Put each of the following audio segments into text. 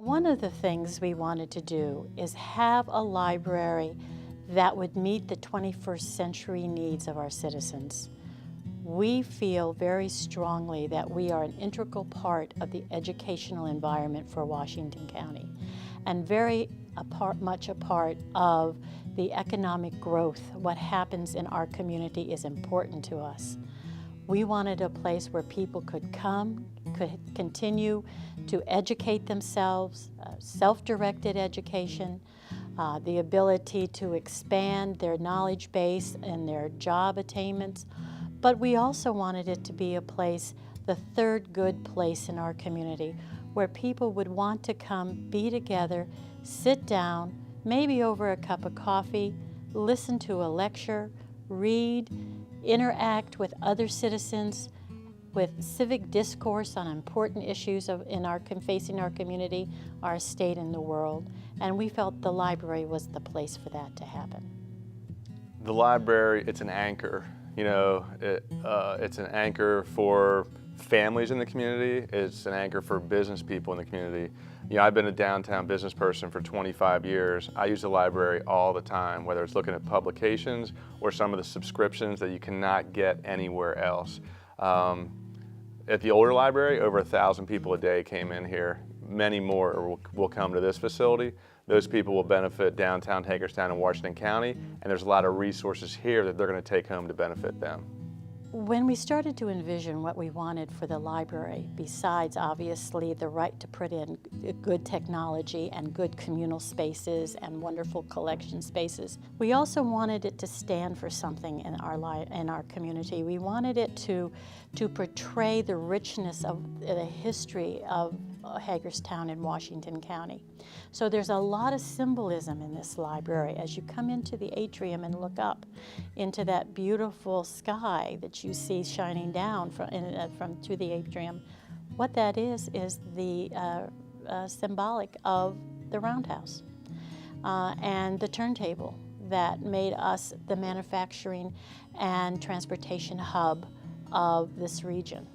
One of the things we wanted to do is have a library that would meet the 21st century needs of our citizens. We feel very strongly that we are an integral part of the educational environment for Washington County and much a part of the economic growth. What happens in our community is important to us. We wanted a place where people could come, could continue to educate themselves, self-directed education, the ability to expand their knowledge base and their job attainments. But we also wanted it to be a place, the third good place in our community, where people would want to come, be together, sit down, maybe over a cup of coffee, listen to a lecture, read, interact with other citizens, with civic discourse on important issues facing our community, our state, and the world. And we felt the library was the place for that to happen. The library, it's an anchor. You know, it's an anchor for families in the community. It's an anchor for business people in the community. You know, I've been a downtown business person for 25 years. I use the library all the time, whether it's looking at publications or some of the subscriptions that you cannot get anywhere else. At the older library, over 1,000 people a day came in here. Many more will come to this facility. Those people will benefit downtown Hagerstown and Washington County, and there's a lot of resources here that they're going to take home to benefit them. When we started to envision what we wanted for the library, besides obviously the right to put in good technology and good communal spaces and wonderful collection spaces, we also wanted it to stand for something in our community. We wanted it to portray the richness of the history of Hagerstown and Washington County. So there's a lot of symbolism in this library. As you come into the atrium and look up into that beautiful sky that you see shining down to the atrium, what that is the symbolic of the roundhouse and the turntable that made us the manufacturing and transportation hub of this region.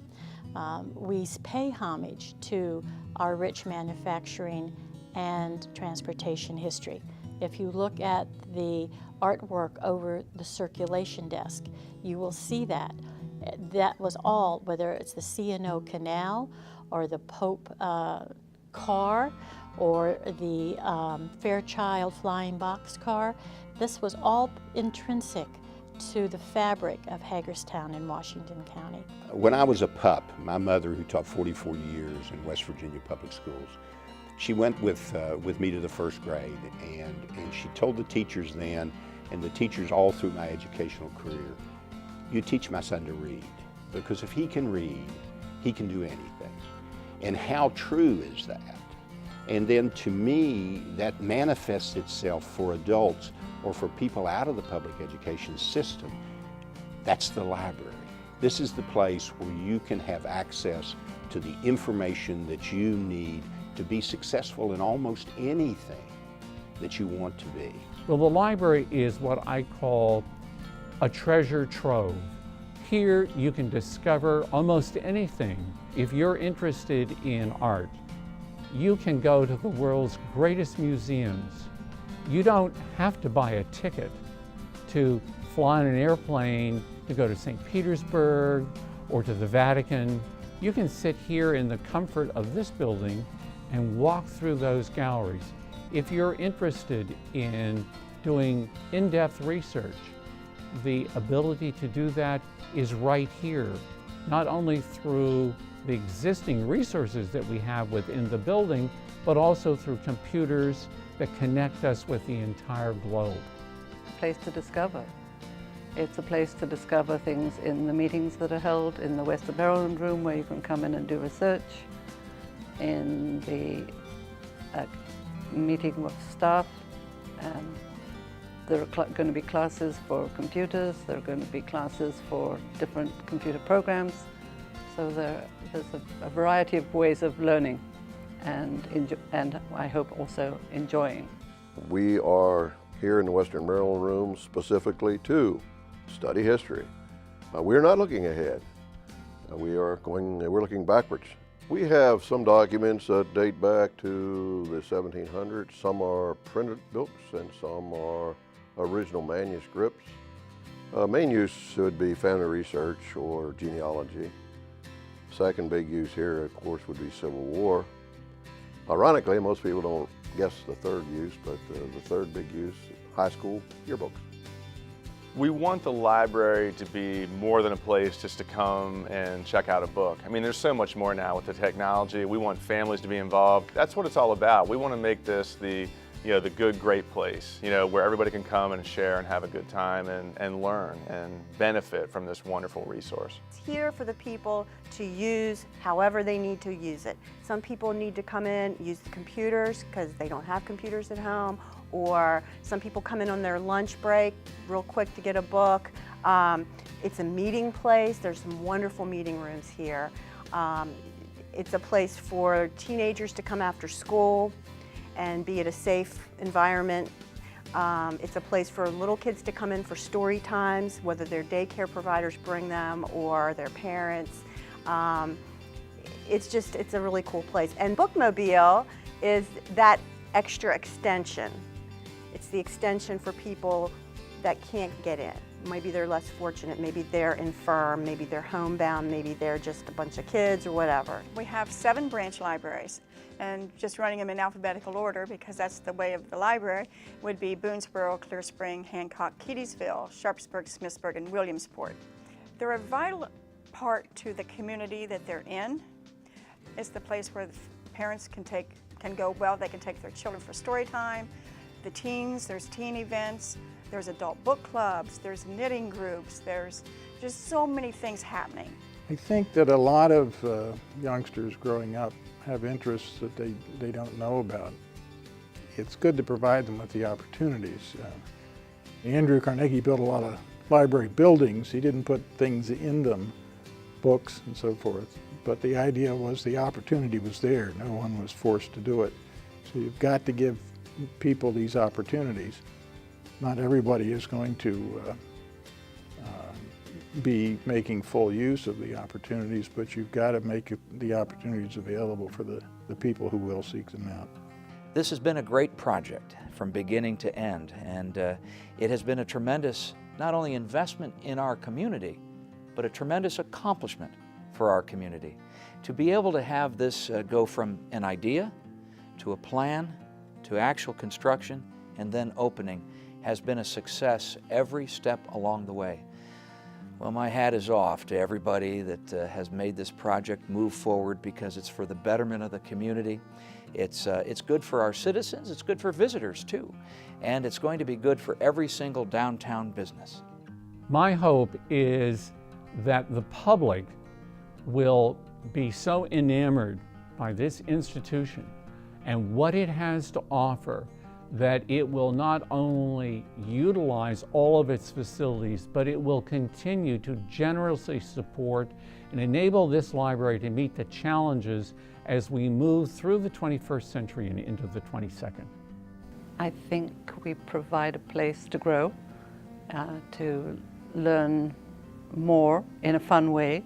We pay homage to our rich manufacturing and transportation history. If you look at the artwork over the circulation desk, you will see that. That was all, whether it's the C&O Canal or the Pope car or the Fairchild flying boxcar, this was all intrinsic to the fabric of Hagerstown and Washington County. When I was a pup, my mother, who taught 44 years in West Virginia public schools, she went with me to the first grade, and she told the teachers then, and the teachers all through my educational career, you teach my son to read, because if he can read, he can do anything. And how true is that? And then to me, that manifests itself for adults or for people out of the public education system. That's the library. This is the place where you can have access to the information that you need to be successful in almost anything that you want to be. Well, the library is what I call a treasure trove. Here you can discover almost anything. If you're interested in art, you can go to the world's greatest museums. You don't have to buy a ticket to fly on an airplane to go to St. Petersburg or to the Vatican. You can sit here in the comfort of this building and walk through those galleries. If you're interested in doing in-depth research, the ability to do that is right here, not only through the existing resources that we have within the building, but also through computers that connect us with the entire globe. A place to discover. It's a place to discover things in the meetings that are held in the Western Maryland room, where you can come in and do research, in the meeting with staff. There are going to be classes for computers, there are going to be classes for different computer programs. So there's a variety of ways of learning and I hope also enjoying. We are here in the Western Maryland room specifically to study history. We're not looking ahead. We're looking backwards We have some documents that date back to the 1700s. Some are printed books and some are original manuscripts. Main use would be family research or genealogy. Second big use here, of course, would be Civil War. Ironically, most people don't guess the third use, but the third big use, high school yearbooks. We want the library to be more than a place just to come and check out a book. I mean, there's so much more now with the technology. We want families to be involved. That's what it's all about. We want to make this the good, great place, where everybody can come and share and have a good time and learn and benefit from this wonderful resource. It's here for the people to use however they need to use it. Some people need to come in, use the computers because they don't have computers at home, or some people come in on their lunch break real quick to get a book. It's a meeting place. There's some wonderful meeting rooms here. It's a place for teenagers to come after school and be at a safe environment. It's a place for little kids to come in for story times, whether their daycare providers bring them or their parents. It's a really cool place. And Bookmobile is that extra extension. It's the extension for people that can't get in. Maybe they're less fortunate, maybe they're infirm, maybe they're homebound, maybe they're just a bunch of kids or whatever. We have 7 branch libraries, and just running them in alphabetical order because that's the way of the library would be Boonesboro, Clear Spring, Hancock, Keedysville, Sharpsburg, Smithsburg, and Williamsport. They're a vital part to the community that they're in. It's the place where the parents can go well, they can take their children for story time. The teens, there's teen events, there's adult book clubs, there's knitting groups, there's just so many things happening. I think that a lot of youngsters growing up have interests that they don't know about. It's good to provide them with the opportunities. Andrew Carnegie built a lot of library buildings. He didn't put things in them, books and so forth, but the idea was the opportunity was there. No one was forced to do it. So you've got to give people these opportunities. Not everybody is going to be making full use of the opportunities, but you've got to make the opportunities available for the people who will seek them out. This has been a great project from beginning to end, and it has been a tremendous, not only investment in our community, but a tremendous accomplishment for our community. To be able to have this go from an idea to a plan to actual construction and then opening has been a success every step along the way. Well, my hat is off to everybody that has made this project move forward because it's for the betterment of the community. It's good for our citizens, it's good for visitors too, and it's going to be good for every single downtown business. My hope is that the public will be so enamored by this institution and what it has to offer that it will not only utilize all of its facilities, but it will continue to generously support and enable this library to meet the challenges as we move through the 21st century and into the 22nd. I think we provide a place to grow, to learn more in a fun way.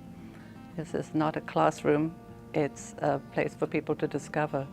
This is not a classroom, it's a place for people to discover